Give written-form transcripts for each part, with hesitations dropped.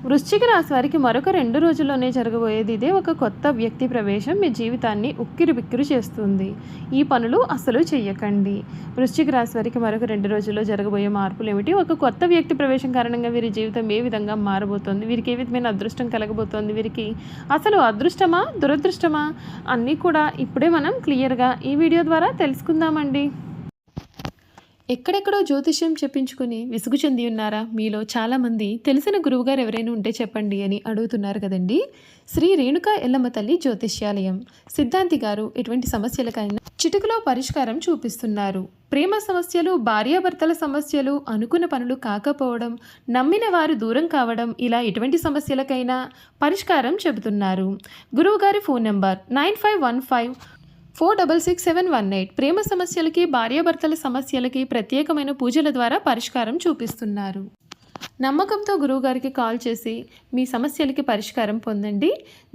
వృశ్చిక రాశి వారికి మరొక 2 రోజుల్లోనే జరగబోయేది ఇదే ఒక కొత్త వ్యక్తి ప్రవేశం మీ జీవితాన్ని ఉక్కిరిబిక్కిరి చేస్తుంది. ఈ పనులు అస్సలు చెయ్యకండి. వృశ్చిక రాశి వారికి మరొక 2 రోజుల్లో జరగబోయే మార్పులు ఏమిటి? ఒక కొత్త వ్యక్తి ప్రవేశం కారణంగా వీరి జీవితం ఏ విధంగా మారబోతోంది? వీరికి ఏ విధమైన అదృష్టం కలగబోతోంది? వీరికి అసలు అదృష్టమా, దురదృష్టమా అన్నీ కూడా ఇప్పుడే మనం క్లియర్గా ఈ వీడియో ద్వారా తెలుసుకుందామండి. ఎక్కడెక్కడో జ్యోతిష్యం చెప్పించుకుని విసుగు చెంది ఉన్నారా? మీలో చాలామంది తెలిసిన గురువుగారు ఎవరైనా ఉంటే చెప్పండి అని అడుగుతున్నారు కదండి. శ్రీ రేణుకా ఎల్లమ్మ తల్లి జ్యోతిష్యాలయం సిద్ధాంతి గారు ఎటువంటి సమస్యలకైనా చిటికలో పరిష్కారం చూపిస్తున్నారు. ప్రేమ సమస్యలు, భార్యాభర్తల సమస్యలు, అనుకున్న పనులు కాకపోవడం, నమ్మిన వారు దూరం కావడం, ఇలా ఎటువంటి సమస్యలకైనా పరిష్కారం చెబుతున్నారు. గురువుగారి ఫోన్ నెంబర్ 9515466718. ప్రేమ సమస్యలకి, భార్యాభర్తల సమస్యలకి ప్రత్యేకమైన పూజల ద్వారా పరిష్కారం చూపిస్తున్నారు. నమ్మకంతో గురువుగారికి కాల్ చేసి మీ సమస్యలకి పరిష్కారం పొందండి.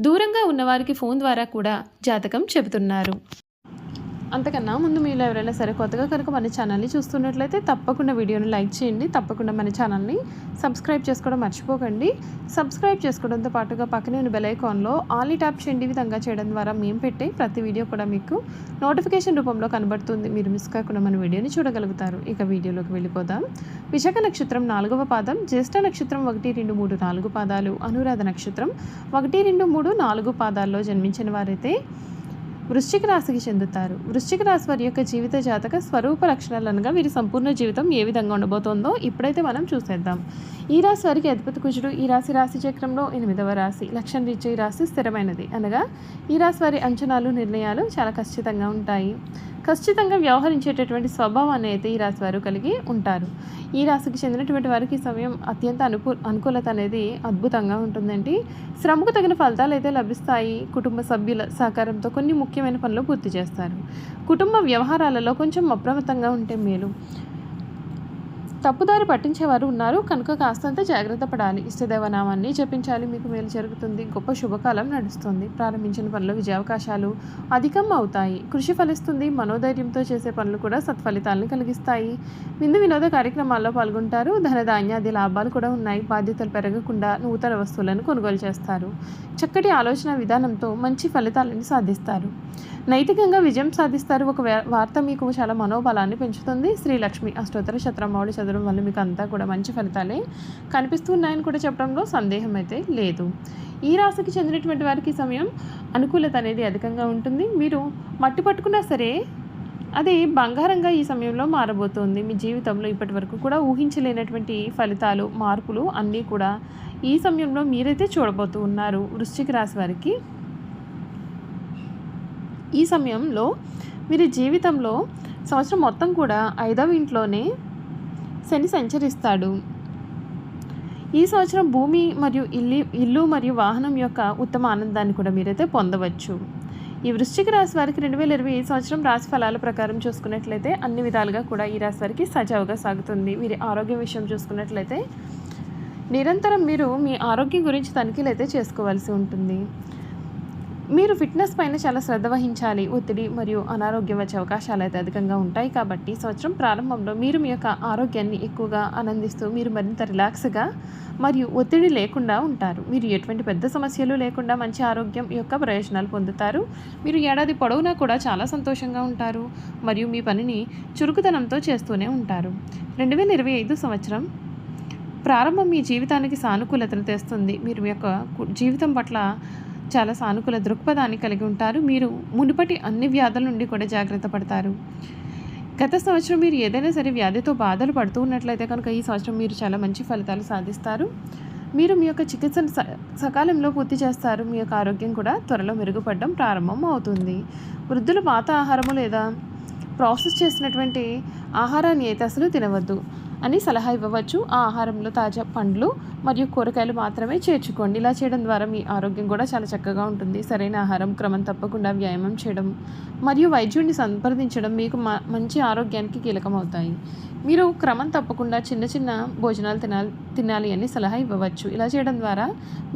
దూరంగా ఉన్నవారికి ఫోన్ ద్వారా కూడా జాతకం చెబుతున్నారు. అంతకన్నా ముందు మీలో ఎవరైనా సరే కొత్తగా కనుక మన ఛానల్ని చూస్తున్నట్లయితే తప్పకుండా వీడియోని లైక్ చేయండి. తప్పకుండా మన ఛానల్ని సబ్స్క్రైబ్ చేసుకోవడం మర్చిపోకండి. సబ్స్క్రైబ్ చేసుకోవడంతో పాటుగా పక్కనే ఉన్న బెల్ ఐకాన్లో ఆల్ని ట్యాప్ చేయండి. ఈ విధంగా చేయడం ద్వారా మేము పెట్టే ప్రతి వీడియో కూడా మీకు నోటిఫికేషన్ రూపంలో కనబడుతుంది. మీరు మిస్ కాకుండా మన వీడియోని చూడగలుగుతారు. ఇక వీడియోలోకి వెళ్ళిపోదాం. విశాఖ నక్షత్రం 4వ పాదం, జ్యేష్ఠ నక్షత్రం 1, 2, 3, 4 పాదాలు, అనురాధ నక్షత్రం 1, 2, 3, 4 పాదాల్లో జన్మించిన వారైతే వృశ్చిక రాశికి చెందుతారు. వృశ్చిక రాశి వారి యొక్క జీవిత జాతక స్వరూప లక్షణాలు అనగా వీరి సంపూర్ణ జీవితం ఏ విధంగా ఉండబోతోందో ఇప్పుడైతే మనం చూసేద్దాం. ఈ రాశి వారికి అధిపతి కుజుడు. ఈ రాశి చక్రంలో 8వ రాశి. లక్షణ రీత్యా ఈ రాశి స్థిరమైనది అనగా ఈ రాశి వారి అంచనాలు, నిర్ణయాలు చాలా ఖచ్చితంగా ఉంటాయి. ఖచ్చితంగా వ్యవహరించేటటువంటి స్వభావాన్ని అయితే ఈ రాశి వారు కలిగి ఉంటారు. ఈ రాశికి చెందినటువంటి వారికి ఈ సమయం అత్యంత అనుకూలత అనేది అద్భుతంగా ఉంటుందండి. శ్రమకు తగిన ఫలితాలు అయితే లభిస్తాయి. కుటుంబ సభ్యుల సహకారంతో కొన్ని ముఖ్యమైన పనులు పూర్తి చేస్తారు. కుటుంబ వ్యవహారాలలో కొంచెం అప్రమత్తంగా ఉంటే మేలు. తప్పుదారి పట్టించేవారు ఉన్నారు కనుక కాస్తంత జాగ్రత్త పడాలి. ఇష్టదేవనామాన్ని జపించాలి. మీకు మేలు జరుగుతుంది. గొప్ప శుభకాలం నడుస్తుంది. ప్రారంభించిన పనులు విజయావకాశాలు అధికం అవుతాయి. కృషి ఫలిస్తుంది. మనోధైర్యంతో చేసే పనులు కూడా సత్ఫలితాలను కలిగిస్తాయి. విందు వినోద కార్యక్రమాల్లో పాల్గొంటారు. ధనధాన్యాది లాభాలు కూడా ఉన్నాయి. బాధ్యతలు పెరగకుండా నూతన వస్తువులను కొనుగోలు చేస్తారు. చక్కటి ఆలోచన విధానంతో మంచి ఫలితాలను సాధిస్తారు. నైతికంగా విజయం సాధిస్తారు. ఒక వార్త మీకు చాలా మనోబలాన్ని పెంచుతుంది. శ్రీలక్ష్మి అష్టోత్తర శతనామావళి చదవడం వల్ల మీకు అంతా కూడా మంచి ఫలితాలే కనిపిస్తున్నాయని కూడా చెప్పడంలో సందేహం అయితే లేదు. ఈ రాశికి చెందినటువంటి వారికి సమయం అనుకూలత అనేది అధికంగా ఉంటుంది. మీరు మట్టి పట్టుకున్నా సరే అది బంగారంగా ఈ సమయంలో మారబోతోంది. మీ జీవితంలో ఇప్పటి వరకు కూడా ఊహించలేనటువంటి ఫలితాలు, మార్పులు అన్నీ కూడా ఈ సమయంలో మీరైతే చూడబోతూ ఉన్నారు. వృశ్చిక రాశి వారికి ఈ సమయంలో వీరి జీవితంలో సంవత్సరం మొత్తం కూడా 5వ ఇంట్లోనే శని సంచరిస్తాడు. ఈ సంవత్సరం భూమి మరియు ఇల్లు మరియు వాహనం యొక్క ఉత్తమ ఆనందాన్ని కూడా మీరైతే పొందవచ్చు. ఈ వృశ్చిక రాశి వారికి 2020 సంవత్సరం రాశి ఫలాల ప్రకారం చూసుకున్నట్లయితే అన్ని విధాలుగా కూడా ఈ రాశి వారికి సజావుగా సాగుతుంది. వీరి ఆరోగ్యం విషయం చూసుకున్నట్లయితే నిరంతరం మీరు మీ ఆరోగ్యం గురించి తనిఖీలు అయితే చేసుకోవాల్సి ఉంటుంది. మీరు ఫిట్నెస్ పైన చాలా శ్రద్ధ వహించాలి. ఒత్తిడి మరియు అనారోగ్యం వచ్చే అవకాశాలు అయితే అధికంగా ఉంటాయి. కాబట్టి సంవత్సరం ప్రారంభంలో మీరు మీ యొక్క ఆరోగ్యాన్ని ఎక్కువగా ఆనందిస్తూ మీరు మరింత రిలాక్స్గా మరియు ఒత్తిడి లేకుండా ఉంటారు. మీరు ఎటువంటి పెద్ద సమస్యలు లేకుండా మంచి ఆరోగ్యం యొక్క ప్రయోజనాలు పొందుతారు. మీరు ఏడాది పొడవునా కూడా చాలా సంతోషంగా ఉంటారు మరియు మీ పనిని చురుకుదనంతో చేస్తూనే ఉంటారు. 2025 సంవత్సరం ప్రారంభం మీ జీవితానికి సానుకూలతను తెస్తుంది. మీరు మీ యొక్క జీవితం పట్ల చాలా సానుకూల దృక్పథాన్ని కలిగి ఉంటారు. మీరు మునుపటి అన్ని వ్యాధుల నుండి కూడా జాగ్రత్త పడతారు. గత సంవత్సరం మీరు ఏదైనా సరే వ్యాధితో బాధలు పడుతూ ఉన్నట్లయితే కనుక ఈ సంవత్సరం మీరు చాలా మంచి ఫలితాలు సాధిస్తారు. మీరు మీ యొక్క చికిత్సను సకాలంలో పూర్తి చేస్తారు. మీ యొక్క ఆరోగ్యం కూడా త్వరలో మెరుగుపడడం ప్రారంభం అవుతుంది. వృద్ధులు పాత ఆహారము లేదా ప్రాసెస్ చేసినటువంటి ఆహారాన్ని అయితే అసలు తినవద్దు అని సలహా ఇవ్వవచ్చు. ఆ ఆహారంలో తాజా పండ్లు మరియు కూరగాయలు మాత్రమే చేర్చుకోండి. ఇలా చేయడం ద్వారా మీ ఆరోగ్యం కూడా చాలా చక్కగా ఉంటుంది. సరైన ఆహారం, క్రమం తప్పకుండా వ్యాయామం చేయడం మరియు వైద్యుడిని సంప్రదించడం మీకు మంచి ఆరోగ్యానికి కీలకమవుతాయి. మీరు క్రమం తప్పకుండా చిన్న చిన్న భోజనాలు తినాలి అని సలహా ఇవ్వవచ్చు. ఇలా చేయడం ద్వారా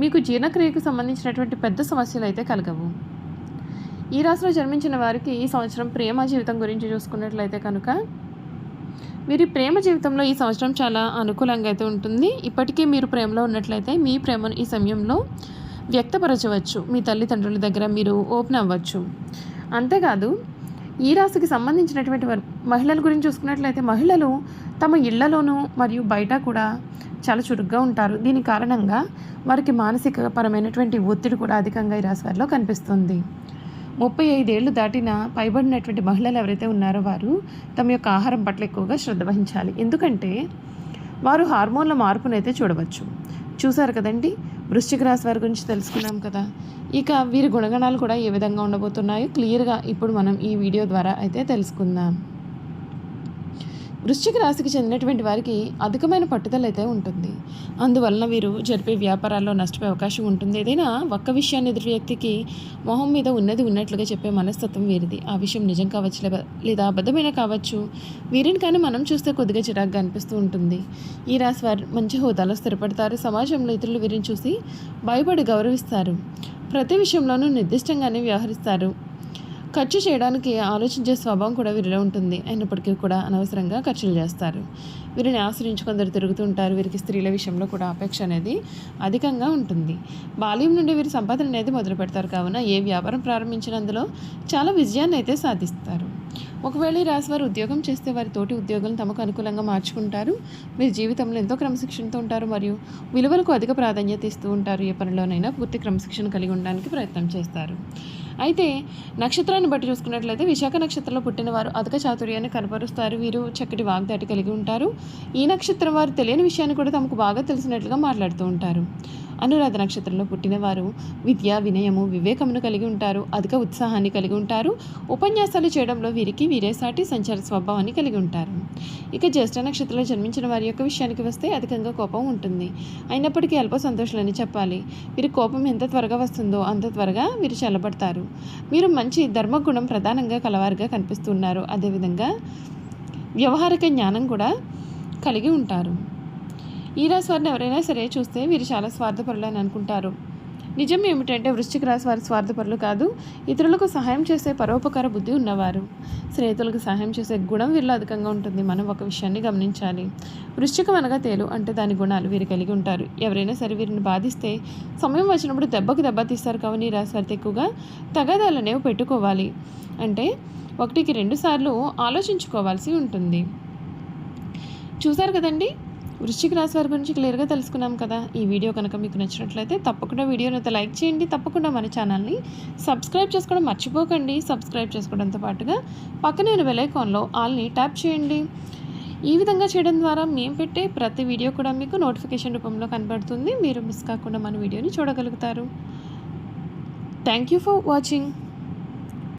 మీకు జీర్ణక్రియకు సంబంధించినటువంటి పెద్ద సమస్యలు అయితే కలగవు. ఈ రాశిలో జన్మించిన వారికి ఈ సంవత్సరం ప్రేమ జీవితం గురించి చూసుకున్నట్లయితే కనుక వీరి ప్రేమ జీవితంలో ఈ సంవత్సరం చాలా అనుకూలంగా అయితే ఉంటుంది. ఇప్పటికే మీరు ప్రేమలో ఉన్నట్లయితే మీ ప్రేమను ఈ సమయంలో వ్యక్తపరచవచ్చు. మీ తల్లిదండ్రుల దగ్గర మీరు ఓపెన్ అవ్వచ్చు. అంతేకాదు ఈ రాశికి సంబంధించినటువంటి మహిళల గురించి చూసుకున్నట్లయితే మహిళలు తమ ఇళ్లలోనూ మరియు బయట కూడా చాలా చురుగ్గా ఉంటారు. దీని కారణంగా వారికి మానసిక పరమైనటువంటి ఒత్తిడి కూడా అధికంగా ఈ రాశి వారిలో కనిపిస్తుంది. 35 ఏళ్ళు దాటిన పైబడినటువంటి మహిళలు ఎవరైతే ఉన్నారో వారు తమ యొక్క ఆహారం పట్ల ఎక్కువగా శ్రద్ధ వహించాలి. ఎందుకంటే వారు హార్మోన్ల మార్పునైతే చూడవచ్చు. చూసారు కదండి, వృశ్చిక రాశి వారి గురించి తెలుసుకున్నాం కదా. ఇక వీరి గుణగణాలు కూడా ఏ విధంగా ఉండబోతున్నాయో క్లియర్గా ఇప్పుడు మనం ఈ వీడియో ద్వారా అయితే తెలుసుకుందాం. వృశ్చిక రాశికి చెందినటువంటి వారికి అధికమైన పట్టుదల అయితే ఉంటుంది. అందువలన వీరు జరిపే వ్యాపారాల్లో నష్టపోయే అవకాశం ఉంటుంది. ఏదైనా ఒక్క విషయాన్ని ఎదుటి వ్యక్తికి మొహం మీద ఉన్నది ఉన్నట్లుగా చెప్పే మనస్తత్వం వీరిది. ఆ విషయం నిజం కావచ్చు లేదా అబద్ధమైన కావచ్చు. వీరిని కానీ మనం చూస్తే కొద్దిగా చిరాగ్గా అనిపిస్తూ ఉంటుంది. ఈ రాశి వారు మంచి హోదాలో స్థిరపడతారు. సమాజంలో ఇతరులు వీరిని చూసి భయపడి గౌరవిస్తారు. ప్రతి విషయంలోనూ నిర్దిష్టంగానే వ్యవహరిస్తారు. ఖర్చు చేయడానికి ఆలోచించే స్వభావం కూడా వీరిలో ఉంటుంది. అయినప్పటికీ కూడా అనవసరంగా ఖర్చులు చేస్తారు. వీరిని ఆశ్రయించి కొందరు తిరుగుతూ ఉంటారు. వీరికి స్త్రీల విషయంలో కూడా అపేక్ష అనేది అధికంగా ఉంటుంది. బాల్యం నుండి వీరి సంపాదన అనేది మొదలు పెడతారు. కావున ఏ వ్యాపారం ప్రారంభించినందులో చాలా విజయాన్ని అయితే సాధిస్తారు. ఒకవేళ ఈ రాశి వారు ఉద్యోగం చేస్తే వారి తోటి ఉద్యోగులను తమకు అనుకూలంగా మార్చుకుంటారు. మీరు జీవితంలో ఎంతో క్రమశిక్షణతో ఉంటారు మరియు విలువలకు అధిక ప్రాధాన్యత ఇస్తూ ఉంటారు. ఏ పనిలోనైనా పూర్తి క్రమశిక్షణ కలిగి ఉండడానికి ప్రయత్నం చేస్తారు. అయితే నక్షత్రాన్ని బట్టి చూసుకున్నట్లయితే విశాఖ నక్షత్రంలో పుట్టిన వారు అధిక చాతుర్యాన్ని కనపరుస్తారు. వీరు చక్కటి వాగ్దాటి కలిగి ఉంటారు. ఈ నక్షత్రం వారు తెలియని విషయాన్ని కూడా తమకు బాగా తెలిసినట్లుగా మాట్లాడుతూ ఉంటారు. అనురాధ నక్షత్రంలో పుట్టిన వారు విద్య, వినయము, వివేకమును కలిగి ఉంటారు. అధిక ఉత్సాహాన్ని కలిగి ఉంటారు. ఉపన్యాసాలు చేయడంలో వీరికి వీరేసాటి సంచార స్వభావాన్ని కలిగి ఉంటారు. ఇక జ్యేష్ఠ నక్షత్రంలో జన్మించిన వారి యొక్క విషయానికి వస్తే అధికంగా కోపం ఉంటుంది. అయినప్పటికీ అల్ప సంతోషాలని చెప్పాలి. వీరి కోపం ఎంత త్వరగా వస్తుందో అంత త్వరగా వీరు చల్లబడతారు. మీరు మంచి ధర్మగుణం ప్రధానంగా కలవారుగా కనిపిస్తున్నారు. అదేవిధంగా వ్యవహారిక జ్ఞానం కూడా కలిగి ఉంటారు. ఈ రాశి వారిని ఎవరైనా సరే చూస్తే వీరు చాలా స్వార్థపరులు అని అనుకుంటారు. నిజం ఏమిటంటే వృశ్చిక రాశి వారి స్వార్థపరులు కాదు. ఇతరులకు సహాయం చేసే పరోపకార బుద్ధి ఉన్నవారు. స్నేహితులకు సహాయం చేసే గుణం వీరిలో అధికంగా ఉంటుంది. మనం ఒక విషయాన్ని గమనించాలి. వృశ్చికం అనగా తేలు అంటే దాని గుణాలు వీరు కలిగి ఉంటారు. ఎవరైనా సరే వీరిని బాధిస్తే సమయం వచ్చినప్పుడు దెబ్బకు దెబ్బ తీస్తారు. కావున ఈ రాశి వారితో ఎక్కువగా తగాదాలు అనేవి పెట్టుకోవాలి. అంటే 1కి 2 సార్లు ఆలోచించుకోవాల్సి ఉంటుంది. చూసారు కదండి, వృశ్చిక రాశి వారి గురించి క్లియర్గా తెలుసుకున్నాం కదా. ఈ వీడియో కనుక మీకు నచ్చినట్లయితే తప్పకుండా వీడియోని అయితే లైక్ చేయండి. తప్పకుండా మన ఛానల్ని సబ్స్క్రైబ్ చేసుకోవడం మర్చిపోకండి. సబ్స్క్రైబ్ చేసుకోవడంతో పాటుగా పక్కనే ఉన్న బెల్ ఐకాన్లో ఆల్ని ట్యాప్ చేయండి. ఈ విధంగా చేయడం ద్వారా మేము పెట్టే ప్రతి వీడియో కూడా మీకు నోటిఫికేషన్ రూపంలో కనబడుతుంది. మీరు మిస్ కాకుండా మన వీడియోని చూడగలుగుతారు. Thank you for watching.